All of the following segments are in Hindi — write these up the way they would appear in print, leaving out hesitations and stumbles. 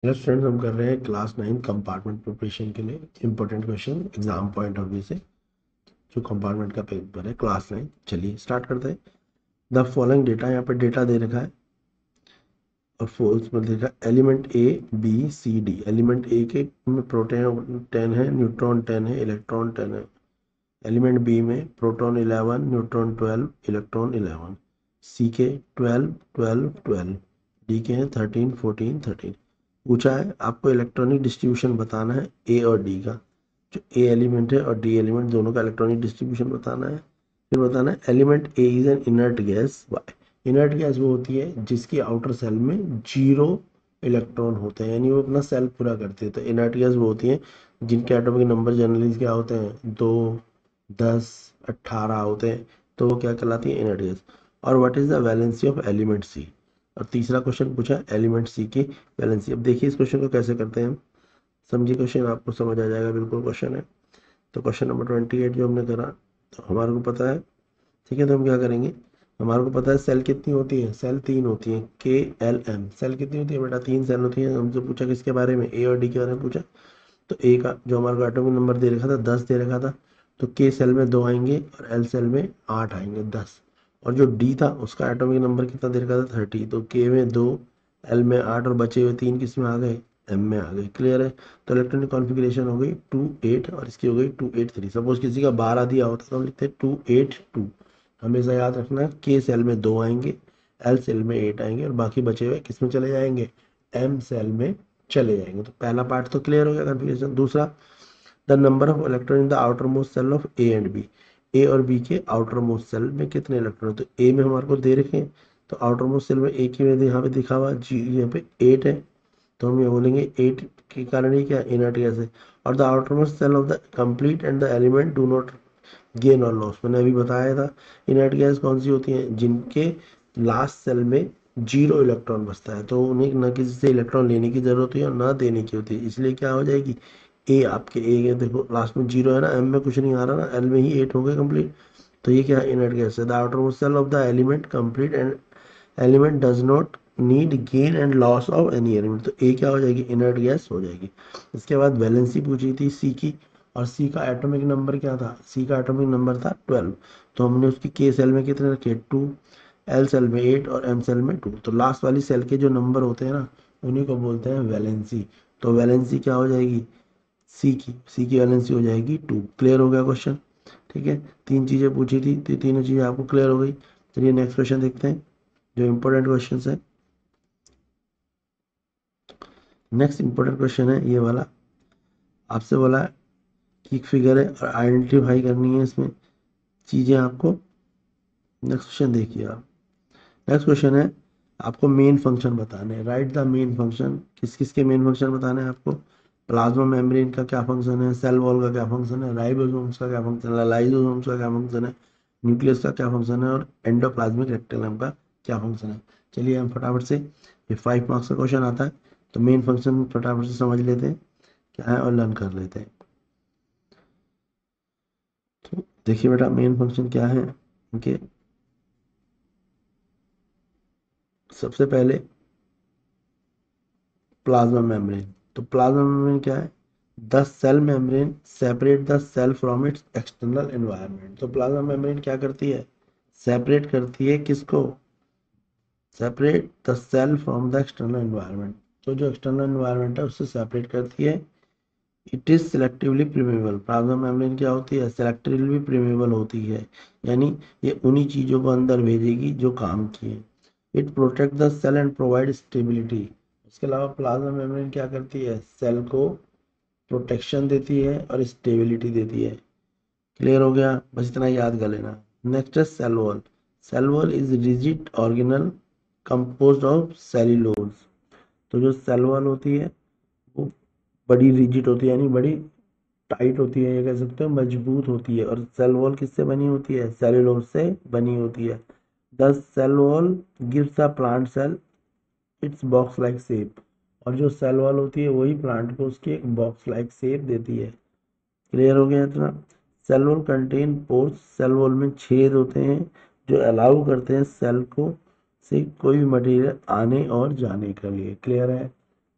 यस फ्रेंड्स, हम कर रहे हैं क्लास 9 कंपार्टमेंट प्रिपरेशन के लिए important question exam point of view से। जो कंपार्टमेंट का पेपर है क्लास 9, चलिए स्टार्ट करते हैं। द फॉलोइंग डेटा, यहाँ पे डेटा दे रखा है और फोर्स में दे रखा है element A B C D. Element A के में प्रोटॉन 10 है, न्यूट्रॉन 10 है, इलेक्ट्रॉन 10 है। एलिमेंट बी में प्रोटॉन 11, न्यूट्रॉन 12, इलेक्ट्रॉन 11। सी के 12 12 12, डी के हैं 13 14 13। पूछा है आपको इलेक्ट्रॉनिक डिस्ट्रीब्यूशन बताना है ए और डी का। जो ए एलिमेंट है और डी एलिमेंट दोनों का इलेक्ट्रॉनिक डिस्ट्रीब्यूशन बताना है। फिर बताना है element A is an inert gas. Inert gas वो होती है जिसकी आउटर सेल में 0 इलेक्ट्रॉन होते हैं, यानी वो अपना सेल पूरा करती है। तो इनर्ट गैस वो होती है जिनके एटॉमिक नंबर जनरली क्या होते हैं, 2 10 18 होते हैं। तो वो क्या कहलाती है, इनर्ट गैस। और what is the valency of element C. और तीसरा क्वेश्चन पूछा एलिमेंट सी की वैलेंसी। अब देखिए इस क्वेश्चन को कैसे करते हैं हम। समझिए क्वेश्चन, आपको समझ आ जाएगा, बिल्कुल क्वेश्चन है। तो क्वेश्चन नंबर 28 जो हमने करा, तो हमारे को पता है, ठीक है। तो हम क्या करेंगे, हमारे को पता है सेल कितनी होती है, सेल 3 होती है, के एल एम। सेल कितनी होती है बेटा, 3 सेल होती है। हमसे पूछा किसके बारे में, ए और डी के बारे में पूछा। तो ए का जो हमारे को एटॉमिक नंबर दे रखा था 10 दे रखा था, तो के सेल में 2 आएंगे और एल सेल में 8 आएंगे, 10। और जो डी था उसका एटॉमिक नंबर कितना दे रखा था, 30। तो के में 2, एल में 8 और बचे हुए 3 किस में आ गए, एम में आ गए। क्लियर है। तो इलेक्ट्रॉनिक कॉन्फ़िगरेशन हो गई 2 8 और इसकी हो गई 2 8 3। सपोज किसी का 12 दिया होता तो हम लिखते 2 8 2। हमेशा याद रखना के सेल में 2 आएंगे, एल सेल में 8 आएंगे और बाकी बचे हुए किस में चले जाएंगे, एम सेल में चले जाएंगे। तो पहला पार्ट तो क्लियर हो गया कन्फ्यूजन। दूसरा, the number of electron in the outermost cell of A and B. A और बी के आउटर मोस्ट सेल में कितने इलेक्ट्रॉन, तो ए में हमारे को दे रखे हैं, तो आउटर मोस्ट सेल में ए की में यहाँ पे दिखा हुआ जी, यहाँ पे 8 है। तो हम ये बोलेंगे 8 के कारण ही क्या, इनर्ट गैस है। और the outermost cell of the complete and the element do not gain और लॉस। मैंने अभी बताया था इनर्ट गैस कौन सी होती है, जिनके लास्ट सेल में 0 इलेक्ट्रॉन बचता है, तो उन्हें न किसी से इलेक्ट्रॉन लेने की जरूरत होती है और ना देने की होती है। इसलिए क्या हो जाएगी, ए आपके ए देखो लास्ट में 0 है ना, एम में कुछ नहीं आ रहा ना, एल में ही 8 हो गए कंप्लीट। तो ये क्या है, इनर्ट गैस है। The outermost cell of the element complete and element does not need gain and loss of any element. तो ए क्या हो जाएगी, इनर्ट गैस हो जाएगी। इसके बाद वैलेंसी पूछी थी सी की, और सी का एटॉमिक नंबर क्या था, सी का एटॉमिक नंबर था 12। तो हमने उसकी के सेल में कितने रखे, 2, एल सेल में 8 और एम सेल में 2। तो लास्ट वाली सेल के जो नंबर होते हैं ना, उन्हीं को बोलते हैं वैलेंसी। तो वैलेंसी क्या हो जाएगी, सी की वैलेंसी हो जाएगी 2। क्लियर हो गया क्वेश्चन, ठीक है। 3 चीजें पूछी थी, तो तीनों चीजें आपको क्लियर हो गई। चलिए नेक्स्ट क्वेश्चन देखते हैं, जो इंपॉर्टेंट क्वेश्चन है। नेक्स्ट इंपॉर्टेंट क्वेश्चन है ये वाला। आपसे बोला है कि एक फिगर है और आइडेंटिफाई करनी है इसमें चीजें आपको। नेक्स्ट क्वेश्चन देखिए आप। नेक्स्ट क्वेश्चन है, आपको मेन फंक्शन बताने हैं। Right the main function. किस किस के मेन फंक्शन बताने हैं आपको। प्लाज्मा मेम्ब्रेन का क्या फंक्शन है, सेल वॉल का क्या फंक्शन है, राइबोसोम्स का क्या फंक्शन है, लाइसोसोम्स का क्या फंक्शन है, न्यूक्लियस का क्या फंक्शन है, और एंडोप्लाज्मिक रेक्टेलम का क्या फंक्शन है। चलिए हम फटाफट से, ये 5 मार्क्स का क्वेश्चन आता है, तो मेन फंक्शन फटाफट से समझ लेते हैं क्या है और लर्न कर लेते हैं। तो देखिए बेटा मेन फंक्शन क्या है इनके। सबसे पहले प्लाज्मा मेम्ब्रेन। तो प्लाज्मा मेम्ब्रेन क्या है, the cell membrane separate the cell from its external environment. तो प्लाज्मा मेम्ब्रेन क्या करती है, सेपरेट करती है किसको, separate the cell from the external environment. तो जो एक्सटर्नल एनवायरनमेंट है उससे सेपरेट करती है। It is selectively permeable. Plasma membrane क्या होती है, सिलेक्टिवली प्रीमेबल होती है, यानी ये उन्हीं चीजों को अंदर भेजेगी जो काम की है। It protect the cell and provide stability. इसके अलावा प्लाज्मा मेम्ब्रेन क्या करती है, सेल को प्रोटेक्शन देती है और स्टेबिलिटी देती है। क्लियर हो गया, बस इतना याद कर लेना। नेक्स्ट है cell wall. Cell wall is rigid organelle composed of cellulose. तो जो सेल वॉल होती है वो बड़ी रिजिड होती है, यानी बड़ी टाइट होती है, ये कह सकते हो मजबूत होती है। और सेल वॉल किससे बनी होती है, सेल्यूलोज से बनी होती है। The cell wall gives a plant cell its box like shape. और जो सेल वॉल होती है वही प्लांट को उसकी एक बॉक्स लाइक शेप देती है। क्लियर हो गया इतना। Cell wall contain pores. Cell wall में छेद होते हैं जो अलाउ करते हैं सेल को से कोई भी मटेरियल आने और जाने के लिए। क्लियर है।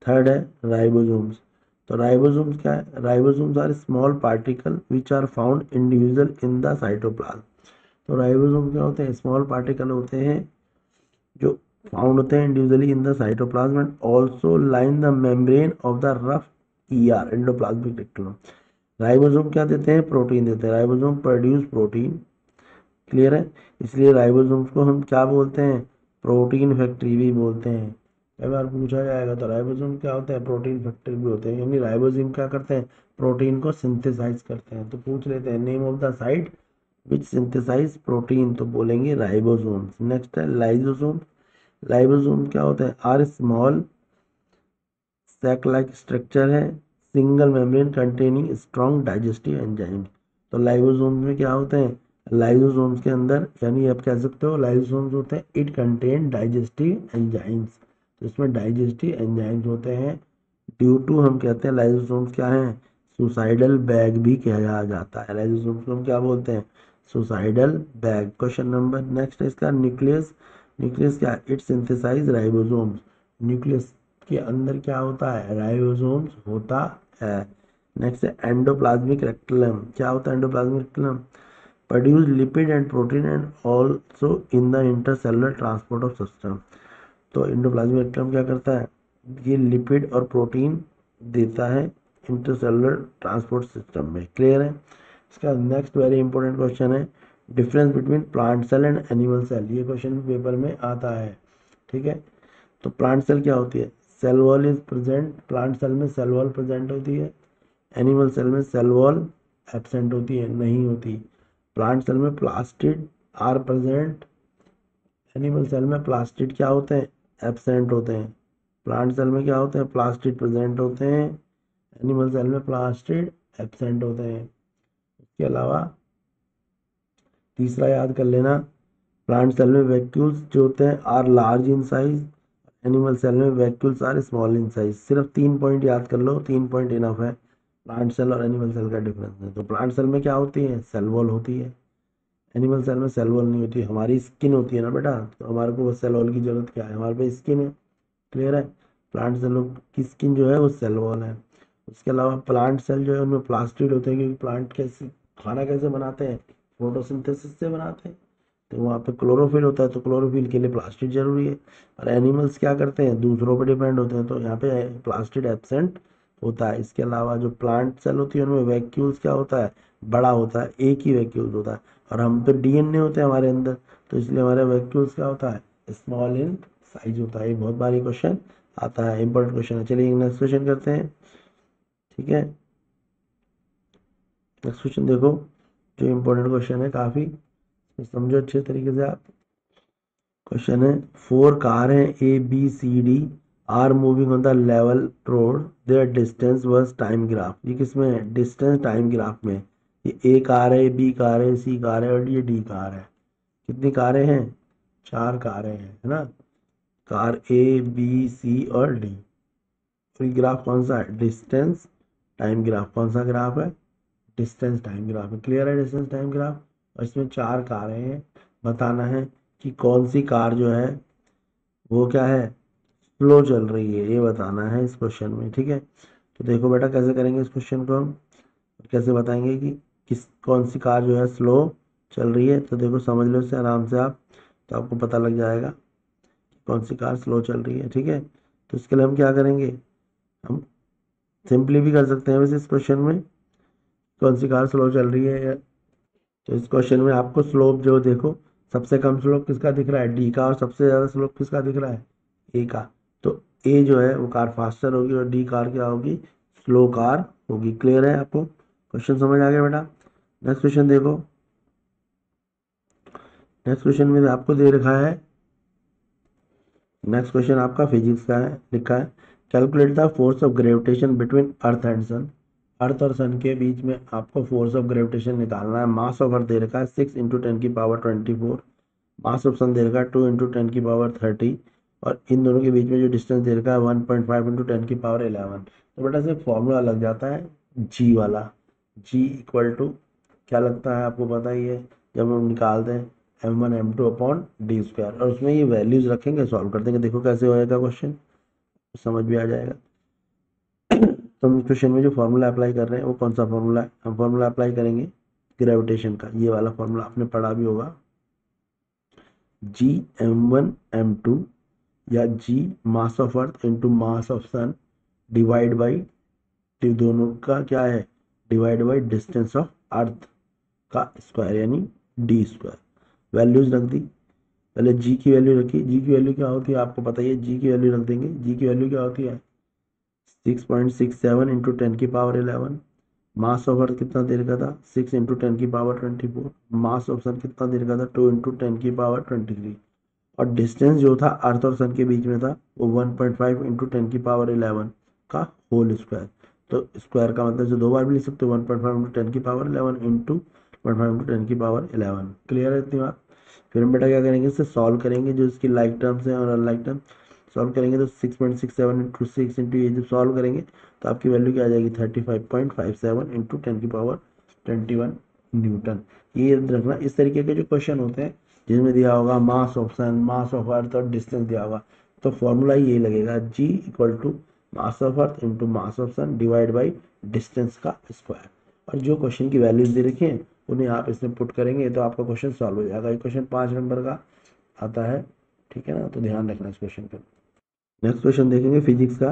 थर्ड है राइबोसोम्स। तो राइबोसोम्स क्या है? Ribosomes are small particle which are found individual in the cytoplasm. तो राइबोसोम क्या होते हैं? स्मॉल पार्टिकल होते हैं जो फाउंड होते हैं individually in the cytoplasm and also line the membrane of the rough ER endoplasmic reticulum. Ribosome क्या देते हैं? प्रोटीन देते हैं। Ribosome produce protein. क्लियर है? इसलिए राइबोसोम्स को हम क्या बोलते हैं? प्रोटीन फैक्ट्री भी बोलते हैं। कई बार पूछा जाएगा तो राइबोसोम क्या होता है? प्रोटीन फैक्ट्री भी होते हैं, यानी राइबोसोम क्या करते हैं? प्रोटीन को सिंथेसाइज करते हैं। तो पूछ लेते हैं name of the site which synthesize protein, तो बोलेंगे राइबोसोम्स। नेक्स्ट है लाइसोसोम। लाइसोसोम क्या होता है? Are small sac like structure है, single membrane containing strong digestive enzyme. तो लाइसोसोम्स में क्या होते हैं? लाइसोसोम्स के अंदर, यानी आप कह सकते हो लाइसोसोम्स होते हैं इट कंटेन डाइजेस्टिव एंजाइम्स। तो इसमें डाइजेस्टिव एंजाइम्स होते हैं। ड्यू टू हम कहते हैं लाइसोसोम्स क्या है? सुसाइडल बैग भी कहा जाता है। लाइसोसोम्स को हम क्या बोलते हैं? Suicidal bag. Question number next है इसका न्यूक्लियस। न्यूक्लियस क्या है? It synthesise ribosomes. न्यूक्लियस के अंदर क्या होता है? राइबोसोम्स होता है। नेक्स्ट है एंडोप्लाज्मिक रेक्टिलम। क्या होता है endoplasmic reticulum? Produce lipid and protein and also in the intercellular transport of system. तो एंडोप्लाज्मिक रेक्टिलम क्या करता है? ये लिपिड और प्रोटीन देता है इंटरसेलुलर ट्रांसपोर्ट सिस्टम में। क्लियर है? इसका नेक्स्ट वेरी इंपॉर्टेंट क्वेश्चन है difference between plant cell and animal cell. ये क्वेश्चन पेपर में आता है। ठीक है, तो प्लांट सेल क्या होती है? Cell wall is present. Plant cell में सेल वॉल प्रेजेंट होती है। एनिमल सेल में सेल वॉल एब्सेंट होती है, नहीं होती। प्लांट सेल में plastid are present. Animal cell में प्लास्टिड क्या होते हैं? एब्सेंट होते हैं। प्लांट सेल में क्या होते हैं? प्लास्टिड प्रेजेंट होते हैं। एनिमल सेल में प्लास्टिड एब्सेंट होते हैं। इसके अलावा तीसरा याद कर लेना, प्लांट सेल में वैक्यूल्स जो होते हैं are large in size. Animal cell में vacuoles are small in size. सिर्फ 3 पॉइंट याद कर लो, 3 पॉइंट इनफ है। प्लांट सेल और एनिमल सेल का डिफरेंस है। तो प्लांट सेल में क्या होती है? सेल वॉल होती है। एनिमल सेल में सेल वॉल नहीं होती, हमारी स्किन होती है ना बेटा, तो हमारे को बस सेल वॉल की जरूरत क्या है? हमारे पे स्किन है। क्लियर है? प्लांट सेलों की स्किन जो है वो सेल वॉल है। उसके अलावा प्लांट सेल जो है उनमें प्लास्टिड होते हैं, क्योंकि प्लांट कैसे खाना कैसे बनाते हैं? फोटोसिंथेसिस से बनाते हैं। तो वहाँ पे क्लोरोफिल होता है, तो क्लोरोफिल के लिए प्लास्टिड जरूरी है। और एनिमल्स क्या करते हैं? दूसरों पर डिपेंड होते हैं, तो यहाँ पे प्लास्टिड एब्सेंट होता है। इसके अलावा जो प्लांट सेल होती है उनमें वैक्यूल्स क्या होता है? बड़ा होता है, एक ही वैक्यूल्स होता है। और हम तो डीएनए होते हैं हमारे अंदर, तो इसलिए हमारे वैक्यूल्स क्या होता है? स्मॉल इन साइज होता है। ये बहुत बारी क्वेश्चन आता है, इंपॉर्टेंट क्वेश्चन है। चलिए नेक्स्ट क्वेश्चन करते हैं। ठीक है, नेक्स्ट क्वेश्चन देखो, जो इंपॉर्टेंट क्वेश्चन है काफी, समझो अच्छे तरीके से आप। क्वेश्चन है, 4 कार हैं A B C D are moving on the level road, their distance versus time graph. ये किसमें है? डिस्टेंस टाइम ग्राफ में। ये ए कार है, बी कार है, सी कार है और ये डी कार है। कितनी कारें हैं? 4 कारें हैं, है ना। कार ए बी सी और डी। तो ये ग्राफ कौन सा है? Distance time graph. कौन सा ग्राफ है? डिस्टेंस टाइम ग्राफ है। क्लियर है? Distance time graph. और इसमें 4 कारें हैं, बताना है कि कौन सी कार जो है वो क्या है? स्लो चल रही है, ये बताना है इस क्वेश्चन में। ठीक है, तो देखो बेटा कैसे करेंगे इस क्वेश्चन को हम, कैसे बताएंगे कि कौन सी कार जो है स्लो चल रही है। तो देखो समझ लो इसे आराम से आप, तो आपको पता लग जाएगा कि कौन सी कार स्लो चल रही है। ठीक है, तो इसके लिए हम क्या करेंगे? हम सिंपली भी कर सकते हैं वैसे इस क्वेश्चन में, कौन सी कार स्लो चल रही है। तो इस क्वेश्चन में आपको स्लोप जो देखो, सबसे कम स्लोप किसका दिख रहा है? डी का। और सबसे ज़्यादा स्लोप किसका दिख रहा है? ए का। तो ए जो है वो कार फास्टर होगी और डी कार क्या होगी? स्लो कार होगी। क्लियर है आपको? क्वेश्चन समझ आ गया बेटा? नेक्स्ट क्वेश्चन देखो। नेक्स्ट क्वेश्चन में आपको दे रखा है, नेक्स्ट क्वेश्चन आपका फिजिक्स का है। लिखा है, calculate the force of gravitation between earth and sun. Earth और सन के बीच में आपको फोर्स ऑफ ग्रेविटेशन निकालना है। मास ऑफ अर्थ दे रखा है 6 × 10⁻²4। मास ऑफ सन दे रखा है 2 × 10⁻30। और इन दोनों के बीच में जो डिस्टेंस दे रखा है 1.5 × 10⁻11। तो बेटा से फॉर्मूला लग जाता है जी वाला। जी इक्वल टू क्या लगता है आपको पता ही है, जब हम निकालते हैं m1 m2/d²। और उसमें ये वैल्यूज रखेंगे, सॉल्व कर देंगे। देखो कैसे होएगा क्वेश्चन, समझ भी आ जाएगा। तो हम इस क्वेश्चन में जो फॉर्मूला अप्लाई कर रहे हैं वो कौन सा फॉर्मूला है, हम फॉर्मूला अप्लाई करेंगे ग्रेविटेशन का, ये वाला फॉर्मूला आपने पढ़ा भी होगा, Gm1m2 या G mass of earth into mass of sun divide by, दोनों का क्या है, divide by distance of earth का स्क्वायर यानी डी स्क्वायर। वैल्यूज रख दी, पहले जी की वैल्यू रखी, जी की वैल्यू क्या होती है आपको पता ही है, जी की वैल्यू रख देंगे, जी की वैल्यू क्या होती है 6.67 इंटू 10⁻11। मास ऑफ अर्थ कितना दे रखा था 6 इंटू 10⁻24। मास ऑफ सन कितना दे रखा था 2 इंटू 10⁻23। और डिस्टेंस जो था अर्थ और सन के बीच में था वो 1.5 इंटू 10⁻11 का होल स्क्वायर। तो स्क्वायर का मतलब जो दो बार भी लिख सकते हो 1.5 इंटू 10⁻11 इंटू 1.5 इंटू 10⁻11। क्लियर है इतनी बात। फिर हम बेटा क्या करेंगे, इससे सॉल्व करेंगे, जो इसकी लाइक टर्म्स हैं और अनलाइक टर्म सॉल्व करेंगे तो 6.67 इंटू 6 इंटू ये जब सॉल्व करेंगे तो आपकी वैल्यू क्या आ जाएगी 35.57 इंटू 10⁻21 न्यूटन। ये याद रखना, इस तरीके के जो क्वेश्चन होते हैं जिसमें दिया होगा मास ऑफ सन, मास ऑफ अर्थ और डिस्टेंस दिया होगा, तो फॉर्मूला यही लगेगा G equal to mass of earth into mass of sun divide by distance का स्क्वायर। और जो क्वेश्चन की वैल्यूज दे रखी है उन्हें आप इसमें पुट करेंगे तो आपका क्वेश्चन सॉल्व हो जाएगा। ये क्वेश्चन 5 नंबर का आता है, ठीक है ना, तो ध्यान रखना इस क्वेश्चन पर। नेक्स्ट क्वेश्चन देखेंगे फिजिक्स का।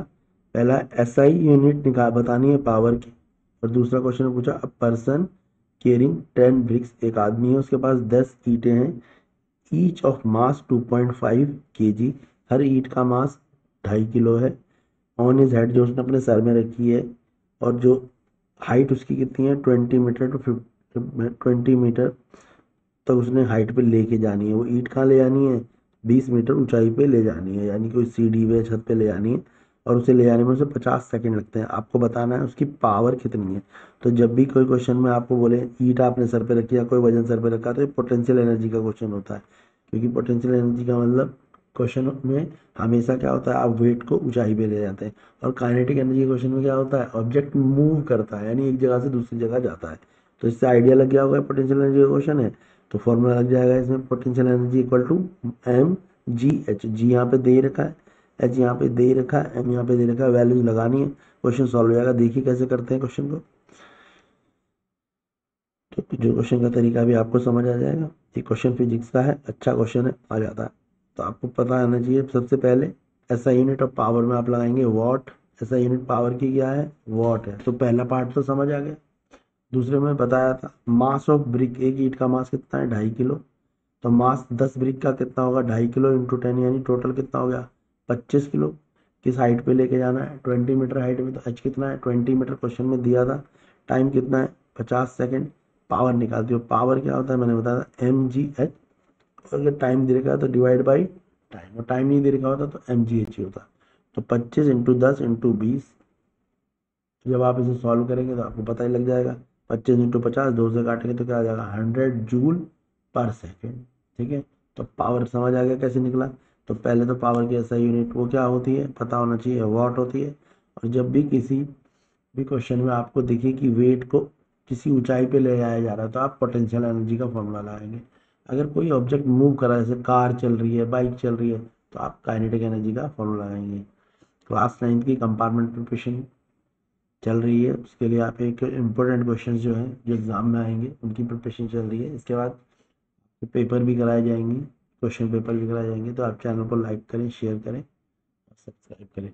पहला SI यूनिट निकाल बतानी है पावर की, और दूसरा क्वेश्चन पूछा अ पर्सन केयरिंग 10 ब्रिक्स, एक आदमी है उसके पास 10 ईंटें हैं, ईच ऑफ मास 2.5 kg, हर ईंट का मास 2.5 किलो है। ऑन हिज हेड, जो उसने अपने सर में रखी है, और जो हाइट उसकी कितनी है 20 मीटर टू 20 मीटर तक उसने हाइट पे लेके जानी है। वो ईंट कहाँ ले जानी है 20 मीटर ऊंचाई पे ले जानी है, यानी कोई सीढ़ी पे छत पे ले जानी है, और उसे ले जाने में उसे 50 सेकंड लगते हैं। आपको बताना है उसकी पावर कितनी है। तो जब भी कोई क्वेश्चन में आपको बोले ईंट आपने सर पे रखी या कोई वजन सर पे रखा तो ये पोटेंशियल एनर्जी का क्वेश्चन होता है, क्योंकि पोटेंशियल एनर्जी का मतलब क्वेश्चन में हमेशा क्या होता है आप वेट को ऊंचाई पे ले जाते हैं, और काइनेटिक एनर्जी क्वेश्चन में क्या होता है ऑब्जेक्ट मूव करता है यानी एक जगह से दूसरी जगह जाता है। तो इससे आइडिया लग गया होगा पोटेंशियल एनर्जी का क्वेश्चन है, तो फॉर्मूला लग जाएगा इसमें potential energy equal to mgh। G यहाँ पे दे रखा है, एच यहाँ पे दे रखा है, एम यहाँ पे दे रखा है, वैल्यूज लगानी है, क्वेश्चन सॉल्व हो जाएगा। देखिए कैसे करते हैं क्वेश्चन को, तो जो क्वेश्चन का तरीका भी आपको समझ आ जाएगा। ये क्वेश्चन फिजिक्स का है, अच्छा क्वेश्चन है, आ जाता है। तो आपको पता आना चाहिए सबसे पहले ऐसा यूनिट ऑफ पावर में आप लगाएंगे वॉट, ऐसा यूनिट पावर की क्या है वॉट है, तो पहला पार्ट तो समझ आ गया। दूसरे में बताया था मास ऑफ ब्रिक, एक ईंट का मास कितना है 2.5 किलो, तो मास 10 ब्रिक का कितना होगा 2.5 किलो इंटू 10 यानी टोटल कितना हो गया 25 किलो। किस हाइट पे लेके जाना है 20 मीटर हाइट में, तो एच कितना है 20 मीटर क्वेश्चन में दिया था। टाइम कितना है 50 सेकेंड। पावर निकालती हो, पावर क्या होता है मैंने बताया था mgh, और अगर टाइम दे रखा है तो डिवाइड बाई टाइम, और टाइम नहीं दे रखा होता तो mgh ही होता। तो 25 इंटू 10 इंटू 20, जब आप इसे सॉल्व करेंगे तो आपको पता ही लग जाएगा। 25 इंटू 50 2 से काटेंगे तो क्या आ जाएगा 100 जूल पर सेकेंड। ठीक है, तो पावर समझ आ गया कैसे निकला। तो पहले तो पावर की ऐसा यूनिट वो क्या होती है पता होना चाहिए, वॉट होती है। और जब भी किसी भी क्वेश्चन में आपको दिखे कि वेट को किसी ऊंचाई पे ले जाया जा रहा है तो आप पोटेंशियल एनर्जी का फॉर्मूला लगाएंगे। अगर कोई ऑब्जेक्ट मूव कर रहा है जैसे कार चल रही है, बाइक चल रही है, तो आप काइनेटिक एनर्जी का फॉर्मूला लगाएंगे। क्लास 9 की कंपार्टमेंट प्रिपरेशन चल रही है, उसके लिए आप एक इम्पोर्टेंट क्वेश्चन जो हैं जो एग्जाम में आएंगे उनकी प्रिपरेशन चल रही है। इसके बाद पेपर भी कराए जाएंगे, क्वेश्चन पेपर भी कराए जाएंगे। तो आप चैनल को लाइक करें, शेयर करें और सब्सक्राइब करें।